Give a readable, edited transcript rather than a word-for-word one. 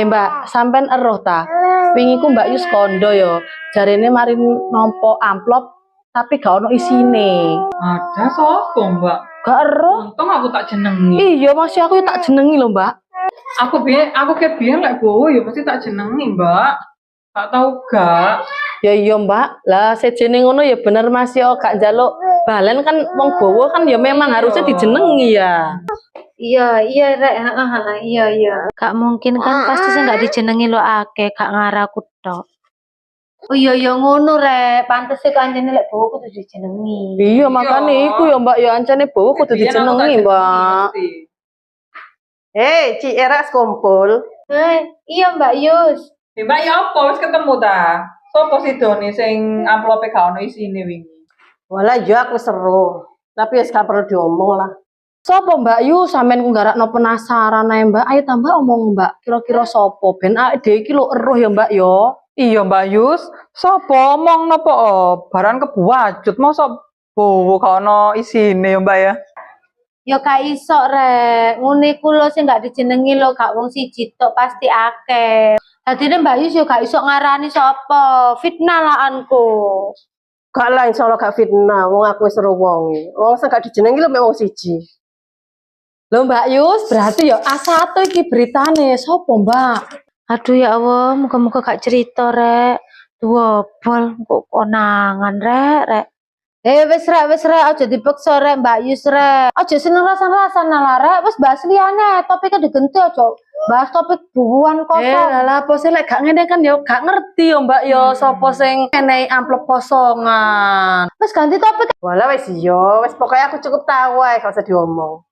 Mbak, sampean eruh ta? Wingi ku Mbak Yus kondo yo. Jarene mari nampa amplop tapi gak ono isine. Ada sapa, Mbak? Gak eruh. Untung aku tak jenengi. Iya, masih aku tak jenengi lho, Mbak. Aku ket biyen lek bowo ya mesti tak jenengi, Mbak. Tak tahu gak? Ya iya, Mbak. Lah sejene ngono ya bener Mas yo gak njaluk balen kan wong bowo kan ya memang harusnya dijenengi ya. Iya rek, iya. Gak mungkin kan pasti sih gak dijenengi lo akeh, gak ngaraku tok. Oh iya ngono rek, pantes e kancane lek bowo kudu dijenengi. Iya, makane iku ya Mbak ya ancane bowo kudu dijenengi, Mbak. Hei, Ci Eras kumpul. Iya Mbak Yus. Mbak ya apa wis ketemu ta? Sopo sidone sing amplope gak ono isine wingi? Walah ya aku seru. Tapi wis gak perlu diomong lah. Sopo Mbak Yu sampean ku garakno penasaran ae Mbak. Ayo tambah omong Mbak. Kira-kira sopo ben awake dhewe iki lho eruh ya Mbak yo. Iya Mbak Yus, sapa omong napa baran kebuacut mosok bowo gak ono isine ya Mbak ya? Ya gak iso rek, ngene ku lho sing gak dijenengi lho gak wong siji tok pasti akeh. Dadine Mbak Yus yo gak iso ngarani sapa, fitnah laanku. Gak lah insyaallah gak fitnah. Wong aku wis seru wong. Wong sing gak dijenengi lho mek wong siji. Lho Mbak Yus, berarti ya A1 iki beritane sopo Mbak? Aduh ya Allah, muga-muga gak cerita rek. Duobol kok konangan rek. Wis rek, aja dipaksa rek Mbak Yus rek. Aja seneng rasan-rasan lah rek, wis bahas liyane, topiknya digenti aja. Bahas topik buruan kosong. Lah apa sih lek gak ngene kan ya gak ngerti ya Mbak yo sapa sing enehi amplop kosongan. Wis ganti topik. Walah wis iya, wis pokoknya aku cukup tahu ae gak usah diomong.